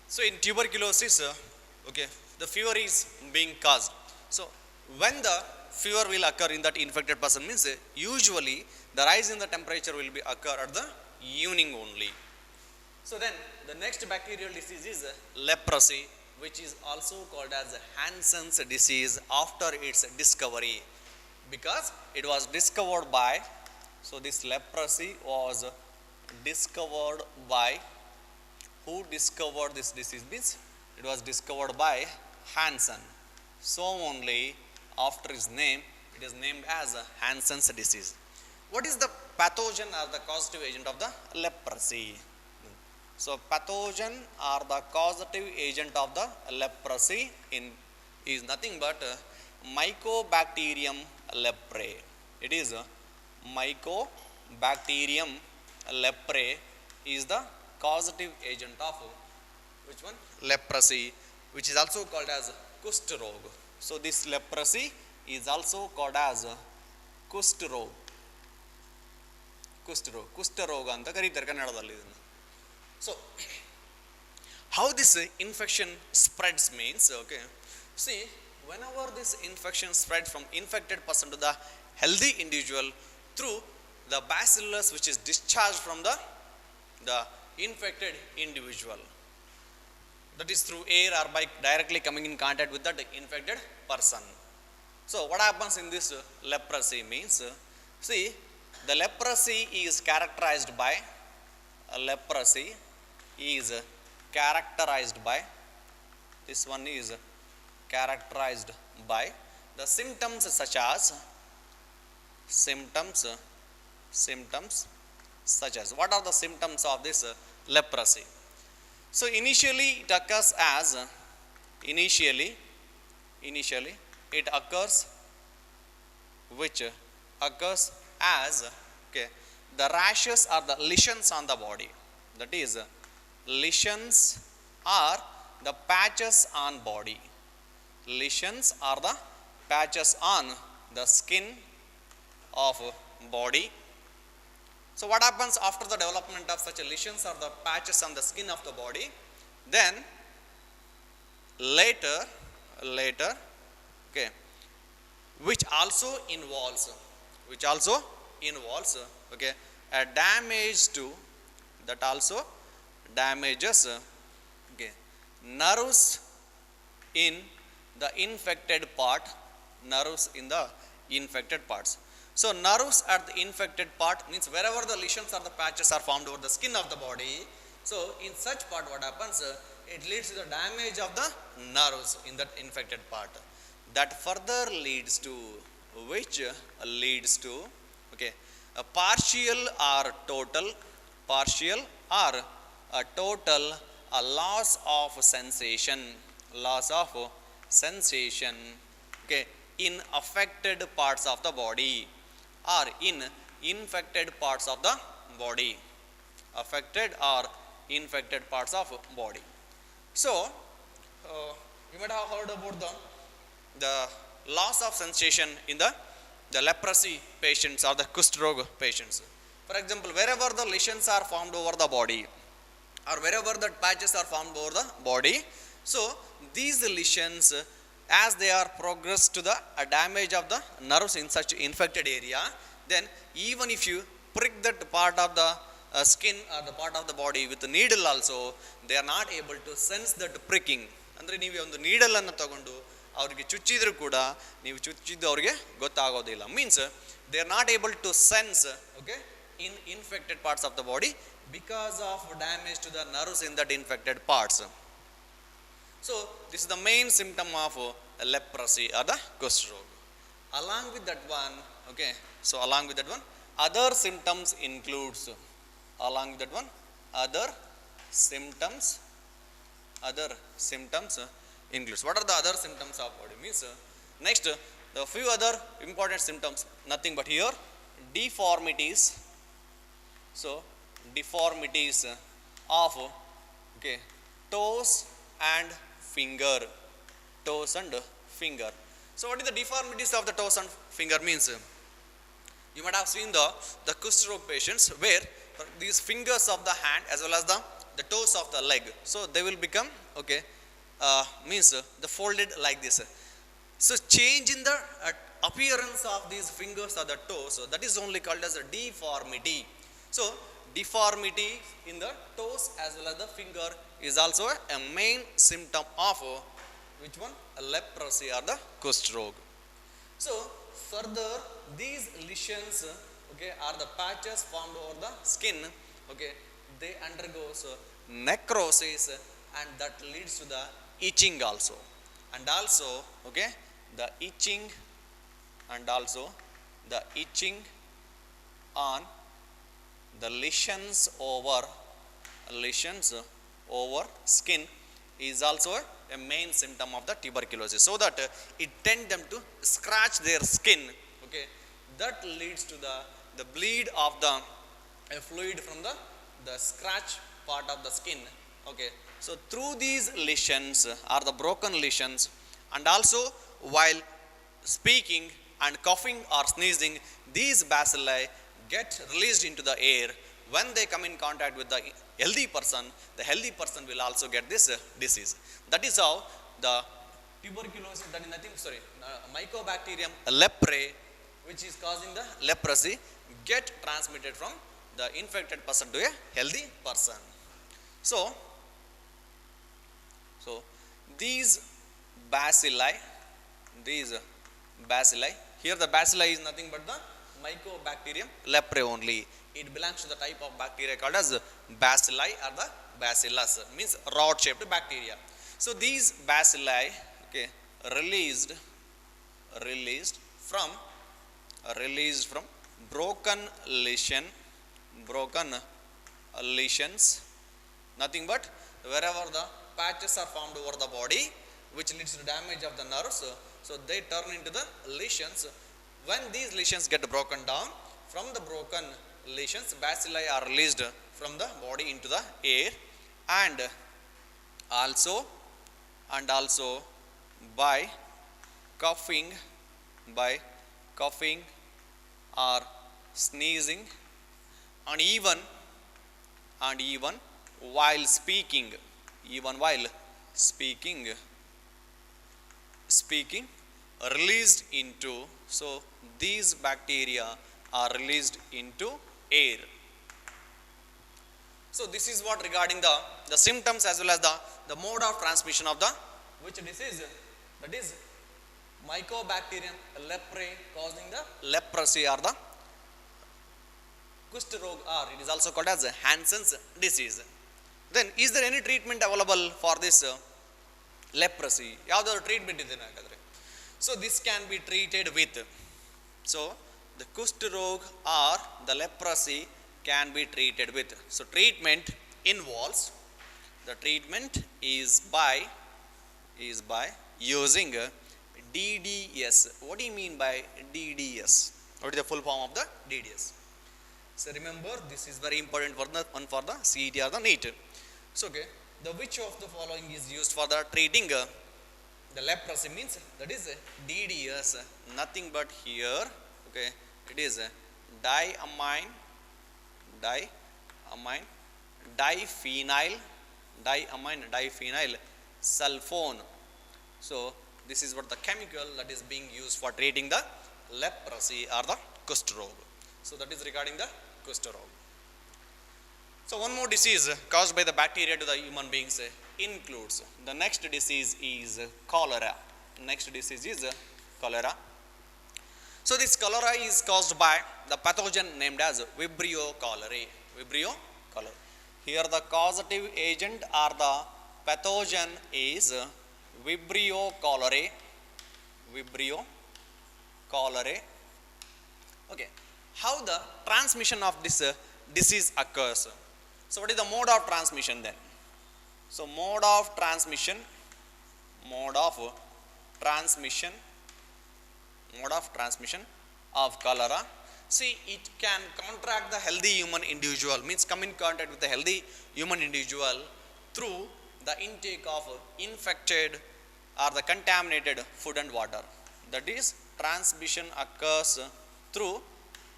So in tuberculosis, the fever is being caused. So when the fever will occur in that infected person means usually the rise in the temperature will be occur at the evening only. So then the next bacterial disease is leprosy, which is also called as Hansen's disease after its discovery, because it was discovered by, so this leprosy was discovered by, who discovered this disease means it was discovered by Hansen. So only after his name it is named as Hansen's disease. What is the pathogen or the causative agent of the leprosy? So pathogen or the causative agent of the leprosy is nothing but Mycobacterium leprae. It is Mycobacterium leprae is the causative agent of which one? Leprosy, which is also called as Kushtrog. So this leprosy is also called as Kushtrog. Kushtrog anta ಕರೀತಾರೆ ಕನ್ನಡದಲ್ಲಿ ಇದನ್ನು. So how this infection spreads means, see, whenever this infection spreads from infected person to the healthy individual through the bacillus which is discharged from the infected individual, that is through air or by directly coming in contact with that infected person. So what happens in this leprosy means, see, the leprosy is characterized by this one is characterized by the symptoms such as what are the symptoms of this leprosy? So initially it occurs as it occurs as the rashes or the lesions on the body, that is lesions are the patches on body, lesions are the patches on the skin of body. So what happens after the development of such a lesions or the patches on the skin of the body? Then later which also involves a damage to, that also damages nerves in the infected parts. So nerves at the infected part means wherever the lesions or the patches are formed over the skin of the body. So in such part what happens, it leads to the damage of the nerves in that infected part. That further leads to a partial or total loss of sensation in affected parts of the body or in infected parts of the body, So you might have heard about the loss of sensation in the leprosy patients or the Kushtrog patients. For example, wherever the lesions are formed over the body or wherever the patches are formed over the body, so these lesions, as they are progressed to the damage of the nerves in such infected area, then even if you prick that part of the skin or the part of the body with a needle also, they are not able to sense that pricking. ಅಂದರೆ ನೀವು ಒಂದು ನೀಡಲನ್ನು ತಗೊಂಡು ಅವರಿಗೆ ಚುಚ್ಚಿದ್ರು ಕೂಡ ನೀವು ಚುಚ್ಚಿದ್ದು ಅವರಿಗೆ ಗೊತ್ತಾಗೋದಿಲ್ಲ. Means they are not able to sense in infected parts of the body because of damage to the nerves in that infected parts. So this is the main symptom of leprosy or the Kushtrog. Along with that one, other symptoms includes, other symptoms includes. What are the other symptoms of body? Means next, the few other important symptoms, nothing but here, deformities. So deformities of toes and finger. So what is the deformities of the toes and finger means? You might have seen the Kushtrog patients where these fingers of the hand as well as the the toes of the leg. So they will become, okay, means the folded like this. So change in the appearance of these fingers or the toes, so that is only called as a deformity. So deformity in the toes as well as the finger is also a main symptom of which one? Leprosy or the Kushtrog. So further these lesions, okay, are the patches formed over the skin, okay, they undergo necrosis, and that leads to the itching also, and also, okay, the itching, and also the itching on the lesions over skin is also a main symptom of the tuberculosis, so that it tend them to scratch their skin, okay, that leads to the bleed of the fluid from the scratch part of the skin, okay. So through these lesions or the broken lesions, and also while speaking and coughing or sneezing, these bacilli get released into the air. When they come in contact with the healthy person, the healthy person will also get this disease. That is how the tuberculosis, that is nothing, Mycobacterium leprae, which is causing the leprosy, get transmitted from the infected person to a healthy person. So these bacilli, here the bacilli is nothing but the Mycobacterium leprae only. It belongs to the type of bacteria called as bacilli or the bacillus, means rod shaped bacteria. So these bacilli, okay, released from broken lesions, nothing but wherever the patches are formed over the body, which leads to damage of the nerves, so they turn into the lesions. When these lesions get broken down, from the broken lesions, bacilli are released from the body into the air, and also by coughing or sneezing, and even while speaking, released into, so these bacteria are released into air. So this is what regarding the symptoms as well as the mode of transmission of the which disease, that is Mycobacterium leprae causing the leprosy or the Kushtrog, or it is also called as Hansen's disease. Then is there any treatment available for this leprosy? Yavadaru treatment idena hakadre? So this can be treated with, so the Kushtrog or the leprosy can be treated with. So treatment involves, the treatment is by using DDS. What do you mean by DDS? What is the full form of the DDS? So remember, this is very important for the CET or the NEET. So okay, the which of the following is used for the treating the leprosy, means that is DDS, nothing but here, okay, it is diamine diphenyl sulfone. So this is what the chemical that is being used for treating the leprosy or the Kushtrog. So that is regarding the Kushtrog. So one more disease caused by the bacteria to the human beings includes, the next disease is cholera. So this cholera is caused by the pathogen named as Vibrio cholerae. Here the causative agent or the pathogen is Vibrio cholerae. Okay, how the transmission of this disease occurs? So what is the mode of transmission then? So mode of transmission of cholera. See, it can contract the healthy human individual, means come in contact with the healthy human individual through the intake of infected or the contaminated food and water. That is, transmission occurs through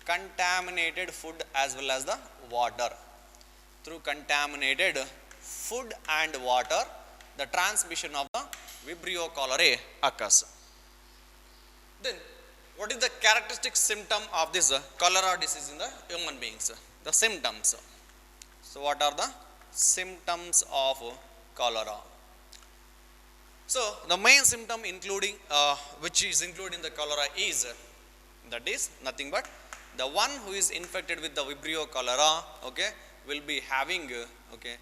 contaminated food as well as the water. Through contaminated food and water, the transmission of the Vibrio cholerae occurs. Then, what is the characteristic symptom of this cholera disease in the human beings? The symptoms. So, what are the symptoms of cholera? So, the main symptom including which is included in the cholera is that is nothing but the one who is infected with the Vibrio cholera, okay, will be having okay,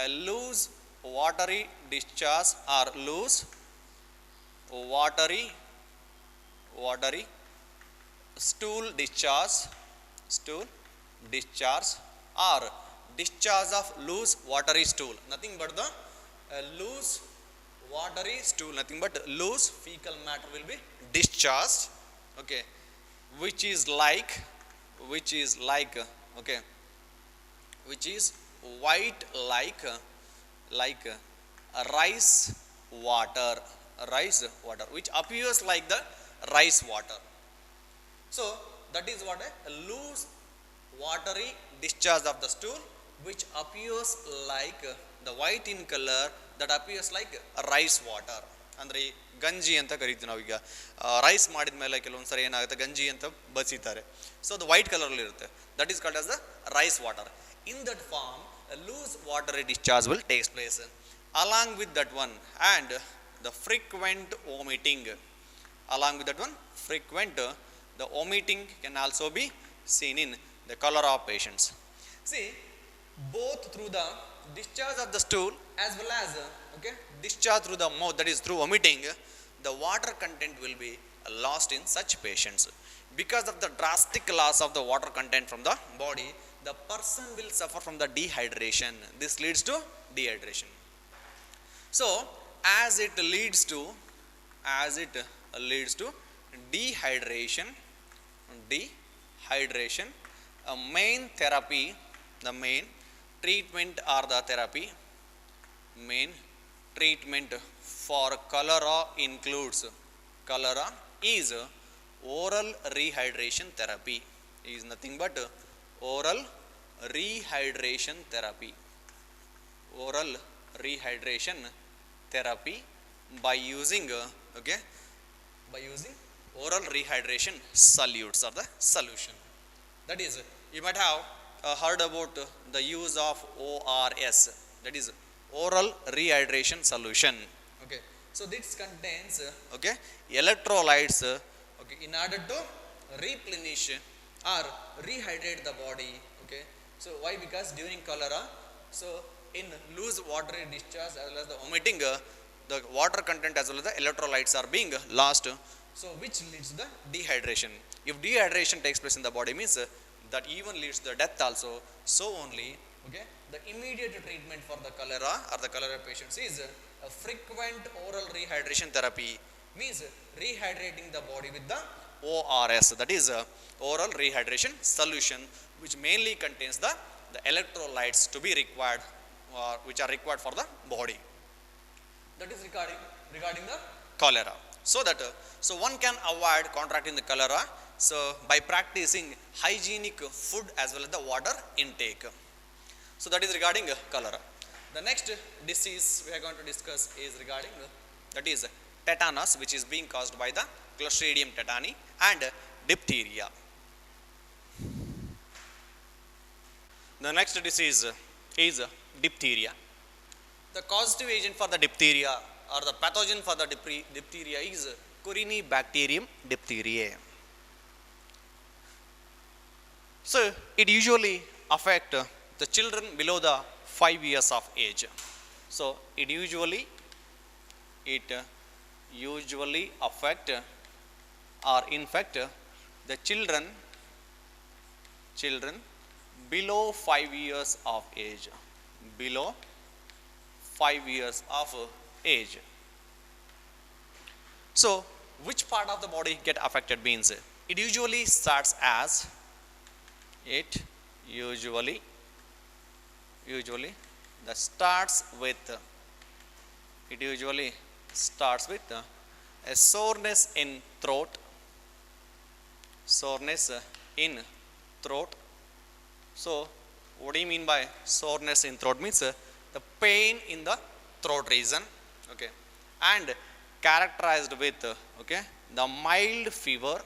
a loose watery discharge or loose watery stool discharge or discharge of loose watery stool, nothing but the loose watery stool, nothing but loose fecal matter will be discharged, okay, which is like okay, which is white like rice water, which appears like the rice water. So that is what a loose watery discharge of the stool which appears like the white in color, that appears like rice water. ಅಂದರೆ ಗಂಜಿ ಅಂತ ಕರಿತೀವಿ ನಾವೀಗ rice ಮಾಡಿದ ಮೇಲೆ ಕೆಲವೊಂದ್ಸರಿ ಏನಾಗುತ್ತೆ ಗಂಜಿ ಅಂತ ಬಸಿತಾರೆ, ಸೊ ಅದು ವೈಟ್ ಕಲರಲ್ಲಿ ಇರುತ್ತೆ, that is called as the rice water. In that form loose watery discharge will takes place along with that one, and the frequent vomiting, along with that one frequent the vomiting can also be seen in the cholera patients. See, both through the discharge of the stool as well as okay, discharge through the mouth, that is through vomiting, the water content will be lost in such patients. Because of the drastic loss of the water content from the body, the person will suffer from the dehydration. This leads to dehydration. So as it leads to dehydration, main therapy, the main treatment or the therapy, main treatment for cholera includes, cholera is oral rehydration therapy, is nothing but oral rehydration therapy, oral rehydration therapy by using okay, by using oral rehydration solutes or the solution. That is, you might have heard about the use of ORS, that is oral rehydration solution, okay. So this contains okay, electrolytes okay, in order to replenish or rehydrate the body, okay. So why? Because during cholera, so in loose watery discharge as well as the vomiting, the water content as well as the electrolytes are being lost, so which leads to the dehydration. If dehydration takes place in the body, means that even leads to the death also. So only okay, the immediate treatment for the cholera or the cholera patients is a frequent oral rehydration therapy, means rehydrating the body with the ORS, that is oral rehydration solution, which mainly contains the electrolytes to be required, which are required for the body. That is regarding the cholera. So that so one can avoid contracting the cholera, so by practicing hygienic food as well as the water intake. So that is regarding cholera. The next disease we are going to discuss is regarding that is tetanus, which is being caused by the Clostridium tetani, and diphtheria. The next disease is diphtheria. The causative agent for the diphtheria or the pathogen for the diphtheria is Corynebacterium diphtheriae. So it usually affect the children below the 5 years of age. So it usually affect or infect the children below 5 years of age, below 5 years of age. So which part of the body get affected means it usually starts with a soreness in throat. So what do you mean by soreness in throat? Means the pain in the throat region, okay, and characterized with, okay, the mild fever,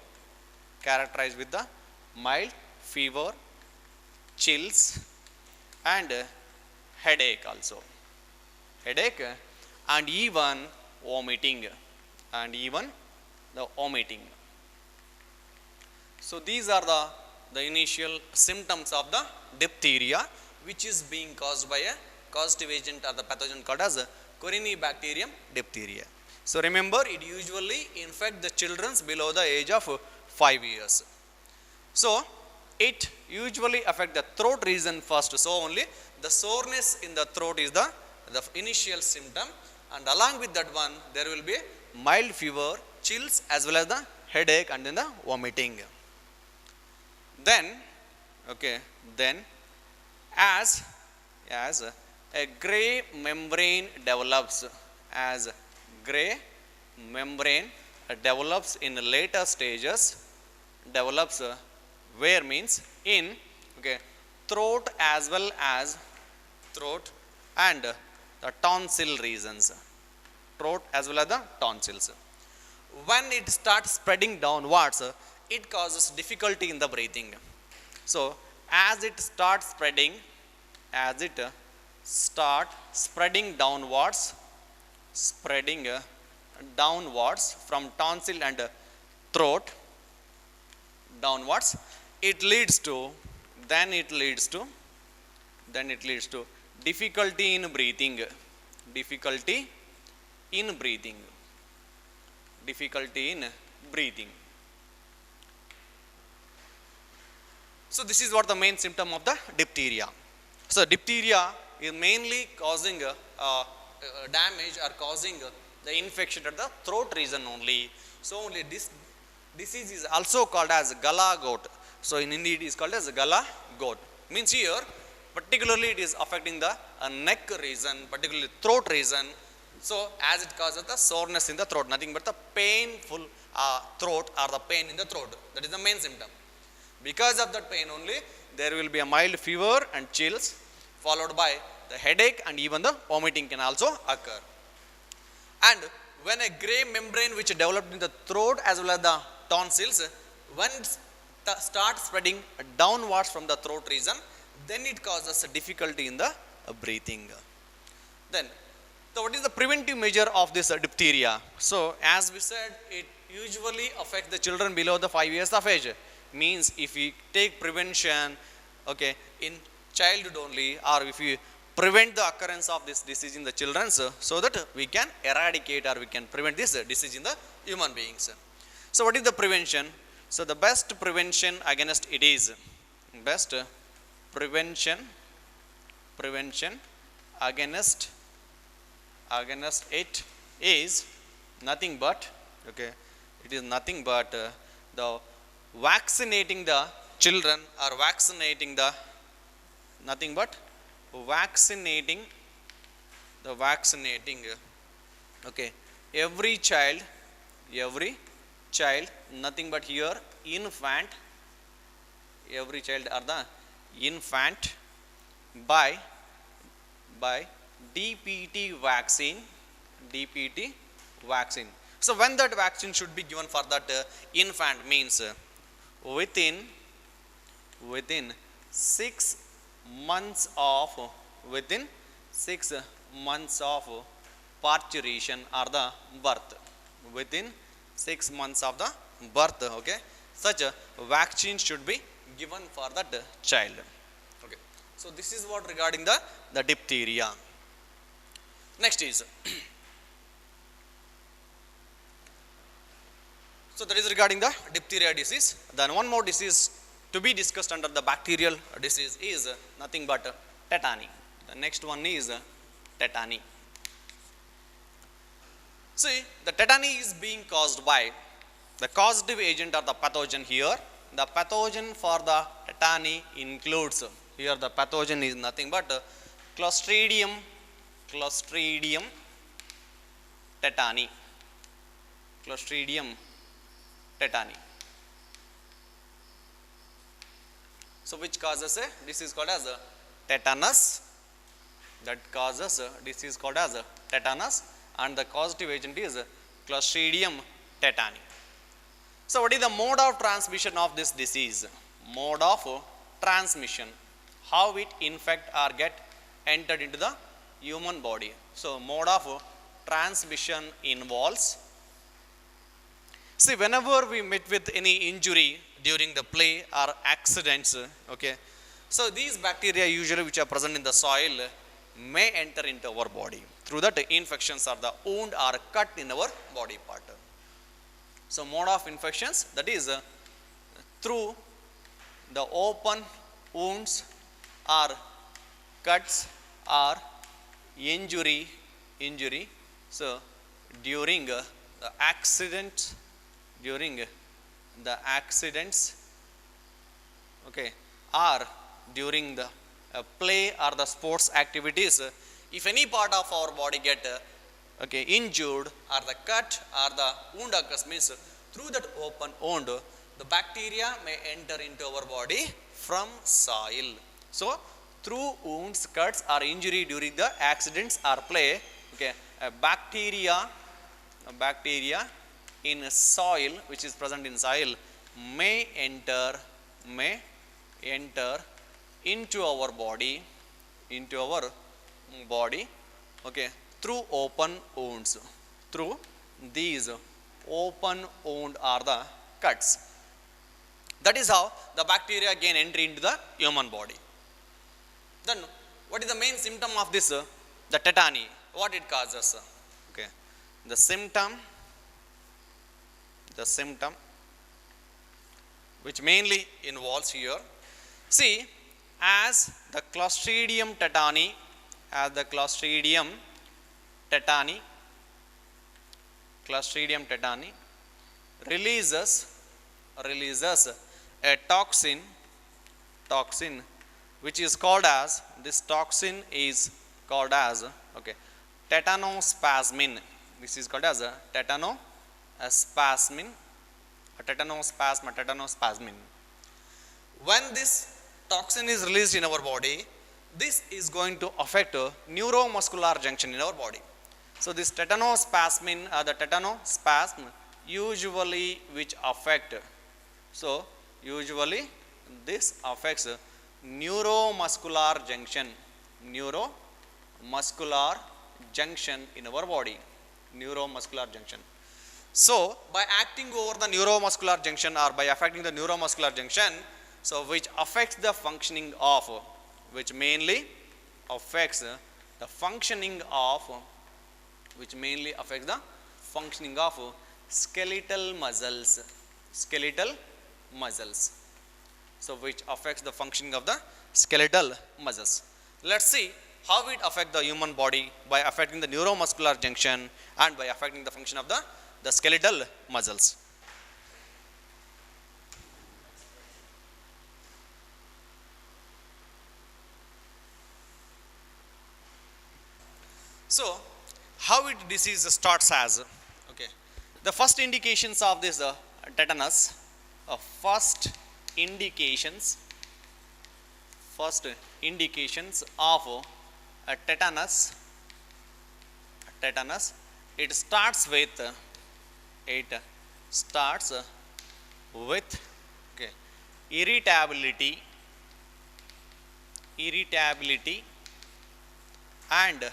characterized with the mild fever, chills, and headache also, headache, and even vomiting, and even the vomiting. So these are the initial symptoms of the diphtheria, which is being caused by a causative agent or the pathogen called as Corynebacterium diphtheria. So remember, it usually infect the children below the age of 5 years. So it usually affect the throat region first. So only the soreness in the throat is the initial symptom, and along with that one there will be mild fever, chills, as well as the headache, and then the vomiting. Then, okay, then as a gray membrane develops, as gray membrane develops in later stages, develops where means in, okay, throat as well as throat and the tonsil regions, throat as well as the tonsils. When it starts spreading downwards, it causes difficulty in the breathing. So as it starts spreading, as it start spreading downwards, spreading downwards from tonsil and throat downwards, it leads to, then it leads to difficulty in breathing, difficulty in breathing, difficulty in breathing. So this is what the main symptom of the diphtheria. So diphtheria is mainly causing damage or causing the infection at the throat region only. So only this disease is also called as gala gout. So in Hindi it is called as gala gout. Means here particularly it is affecting the neck region, particularly throat region. So as it causes the soreness in the throat, nothing but the painful throat or the pain in the throat. That is the main symptom. Because of that pain only, there will be a mild fever and chills, followed by the headache, and even the vomiting can also occur. And when a gray membrane which developed in the throat as well as the tonsils, when it starts spreading downwards from the throat region, then it causes a difficulty in the breathing. Then, so what is the preventive measure of this diphtheria? So as we said, it usually affects the children below the 5 years of age. Means if we take prevention, okay, in childhood only, or if we prevent the occurrence of this disease in the children, so that we can eradicate or we can prevent this disease in the human beings. So what is the prevention? So the best prevention against it is, best prevention against it is nothing but, okay, it is nothing but the vaccinating the children, or vaccinating the, nothing but vaccinating, okay, every child, nothing but here infant, every child are the infant by DPT vaccine. So when that vaccine should be given for that infant means within 6 months of parturition or the birth, within 6 months of the birth, okay, such a vaccine should be given for that child. Okay, so this is what regarding the diphtheria. Next is so that is regarding the diphtheria disease. Then one more disease to be discussed under the bacterial disease is nothing but tetany. The next one is tetany. See, the tetany is being caused by the causative agent or the pathogen here. The pathogen for the tetany includes, here the pathogen is nothing but Clostridium tetani. Clostridium tetani. So which causes a disease called as tetanus, that causes disease called as tetanus, and the causative agent is Clostridium tetani. So what is the mode of transmission of this disease? Mode of transmission, how it infect or get entered into the human body. So mode of transmission involves, see, whenever we meet with any injury during the play or accidents, okay, so these bacteria usually which are present in the soil may enter into our body. Through that, infections or the wound or cut in our body part. So mode of infections, that is through the open wounds or cuts or injury. So during the accidents, okay, or during the play or the sports activities, if any part of our body get okay, injured or the cut or the wound occurs, means through that open wound the bacteria may enter into our body from soil. So through wounds, cuts or injury during the accidents or play, okay, a bacteria in soil, which is present in soil, may enter into our body, okay, through open wounds. Through these open wound or the cuts. That is how the bacteria again enter into the human body. Then what is the main symptom of this? The tetany. What it causes? Okay, the symptom which mainly involves here, see, as the Clostridium tetani releases a toxin which is called as, this toxin is called as, okay, tetanospasmin. This is called as a tetanospasmin. When this toxin is released in our body, this is going to affect neuromuscular junction in our body. So this tetanospasmin or the tetanospasm usually which affect, so usually this affects neuromuscular junction in our body, neuromuscular junction. So by acting over the neuromuscular junction or by affecting the neuromuscular junction, so which affects the functioning of, which mainly affects the functioning of skeletal muscles. So which affects the functioning of the skeletal muscles. Let's see how it affects the human body by affecting the neuromuscular junction and by affecting the function of the skeletal muscles. So how it disease starts as, okay, the first indications of this tetanus, first indications of tetanus, it starts with okay, irritability and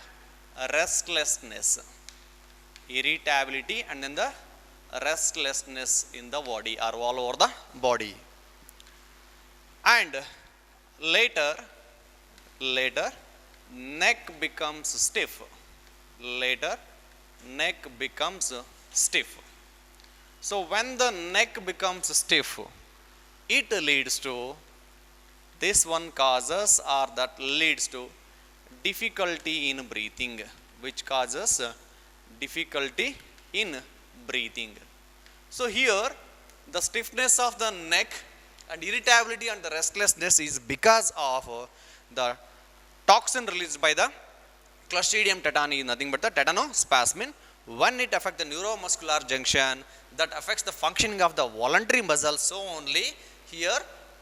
restlessness. Irritability and then the restlessness in the body or all over the body. And later neck becomes stiff. So when the neck becomes stiff, it leads to, this one causes or that leads to difficulty in breathing, which causes difficulty in breathing. So here the stiffness of the neck and irritability and the restlessness is because of the toxin released by the Clostridium tetani, nothing but the tetanospasmin. When it affects the neuromuscular junction, that affects the functioning of the voluntary muscles. So only here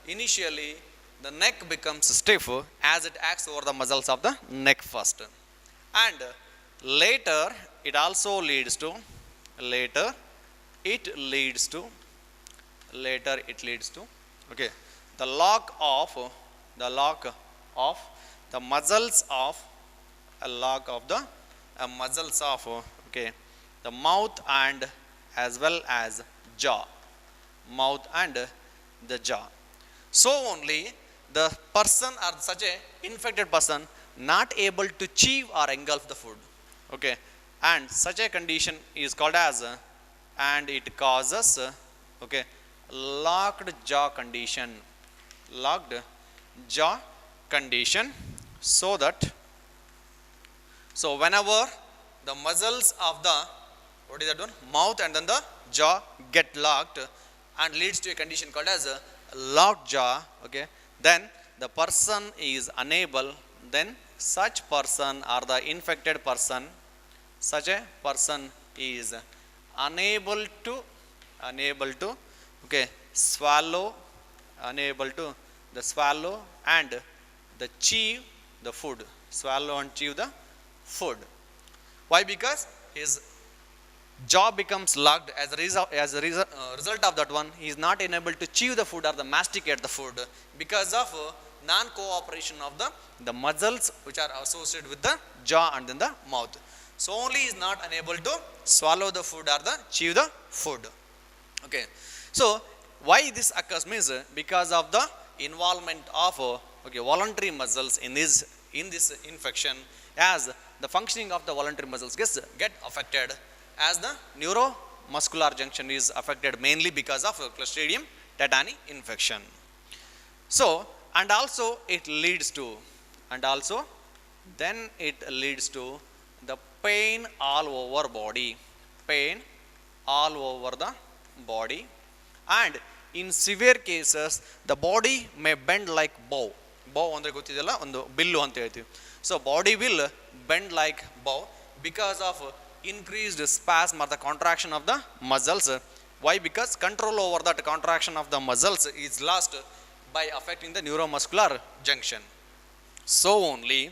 initially the neck becomes stiff as it acts over the muscles of the neck first. And later it also leads to, later it leads to, later it leads to, okay, the lock of, the lock of the muscles of, a lock of the muscles of, okay, the mouth and as well as jaw, mouth and the jaw. So only the person or such a infected person not able to chew or engulf the food, okay, and such a condition is called as, and it causes, okay, locked jaw condition, locked jaw condition. So that, so whenever the muscles of the, what is that one, mouth and then the jaw get locked and leads to a condition called as a locked jaw, okay, then the person is unable, then such person or the infected person, such a person is unable to, unable to, okay, swallow, unable to the swallow and the chew the food, swallow and chew the food. Why? Because his jaw becomes locked. As a result of that one, he is not enabled to chew the food or the masticate the food because of non-cooperation of the muscles which are associated with the jaw and then the mouth. So only he is not unable to swallow the food or the chew the food. Okay. So why this occurs means because of the involvement of, okay, voluntary muscles in this infection, as the functioning of the voluntary muscles get affected, as the neuromuscular junction is affected mainly because of Clostridium tetani infection. So, and also it leads to, and also then it leads to the pain all over body, pain all over the body, and in severe cases the body may bend like bow. Bow andre gottidella, ಒಂದು bill ಅಂತ ಹೇಳ್ತೀವಿ. So body will bend like bow because of increased spasm or the contraction of the muscles. Why? Because control over that contraction of the muscles is lost by affecting the neuromuscular junction. So only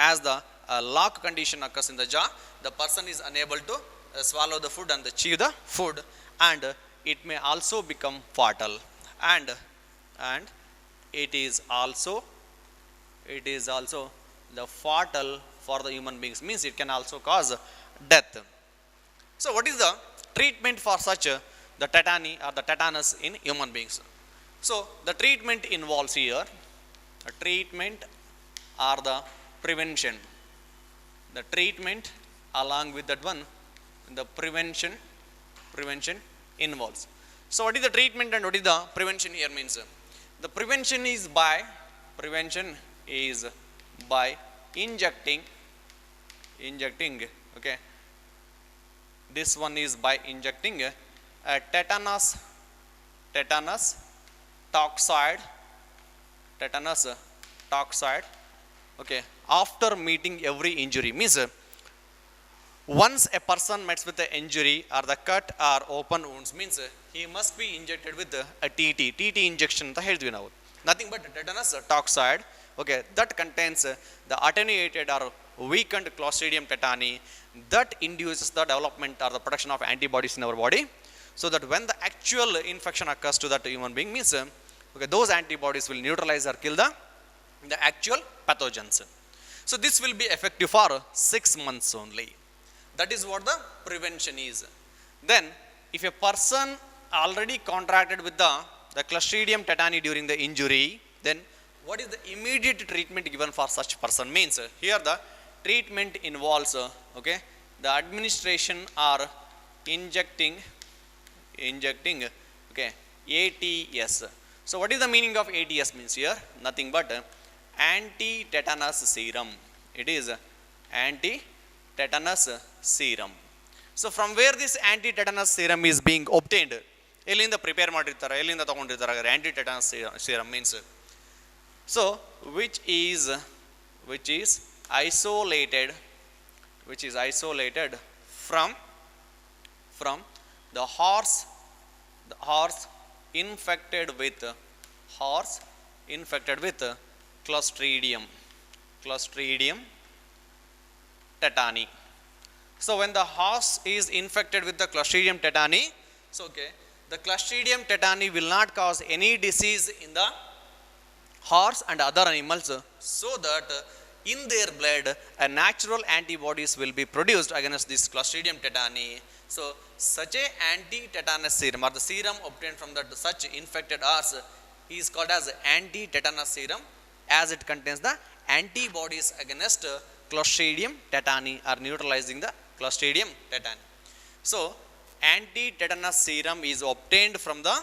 as the lock condition occurs in the jaw, the person is unable to swallow the food and chew the food, and it may also become fatal, and it is also the fatal for the human beings, means it can also cause death. So what is the treatment for such the tetany or the tetanus in human beings? So the treatment involves here a treatment or the prevention. The treatment along with that one, the prevention involves. So what is the treatment and what is the prevention here means? The prevention is by injecting, okay, this one is by injecting a tetanus toxoid, okay, after meeting every injury. Means once a person meets with the injury or the cut or open wounds, means he must be injected with a TT injection ಅಂತ ಹೇಳ್ತೀವಿ ನಾವು. Nothing but tetanus toxoid, okay, that contains the attenuated or weakened Clostridium tetani that induces the development or the production of antibodies in our body, so that when the actual infection occurs to that human being, means okay, those antibodies will neutralize or kill the actual pathogens. So this will be effective for 6 months only. That is what the prevention is. Then if a person already contracted with the Clostridium tetani during the injury, then what is the immediate treatment given for such person? Means here the treatment involves, okay, the administration or injecting, okay, ATS. So what is the meaning of ATS means here? Nothing but anti-tetanus serum. It is anti-tetanus serum. So from where this anti-tetanus serum is being obtained? ಎಲ್ಲಿಂದ prepare ಮಾಡಿರ್ತಾರೆ, ಎಲ್ಲಿಂದ ತಗೊಂಡಿರ್ತಾರೆ anti tetanus serum means. So which is isolated from the horse infected with horse infected with Clostridium tetani. So when the horse is infected with the Clostridium tetani, so okay, the Clostridium tetani will not cause any disease in the horse and other animals, so that in their blood a natural antibodies will be produced against this Clostridium tetani. So such a anti-tetanus serum, or the serum obtained from that such infected horse, is called as anti-tetanus serum, as it contains the antibodies against Clostridium tetani, or neutralizing the Clostridium tetani. So anti-tetanus serum is obtained from the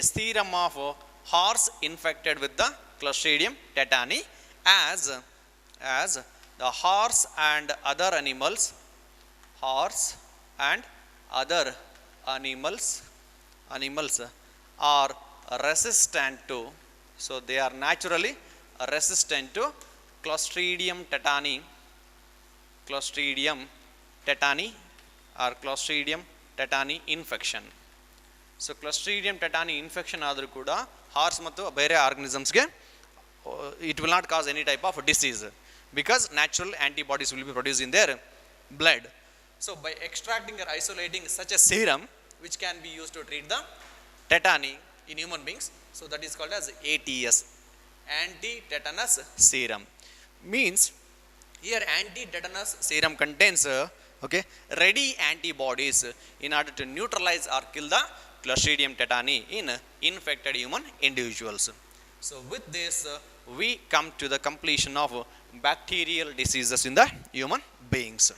serum of horse infected with the Clostridium tetani, as the horse and other animals are resistant to, so they are naturally resistant to Clostridium tetani or Clostridium tetani infection. So Clostridium tetani infection ಆದರೂ ಕೂಡ horse ಮತ್ತು ಬೇರೆ ಆರ್ಗನಿಸಮ್ಸ್ಗೆ it will not cause any type of disease, because natural antibodies will be produced in their blood. So by extracting or isolating such a serum, which can be used to treat the tetani in human beings, so that is called as ATS, anti-tetanus serum. Means here anti-tetanus serum contains ready antibodies in order to neutralize or kill the Clostridium tetani in infected human individuals. So with this we come to the completion of bacterial diseases in the human beings.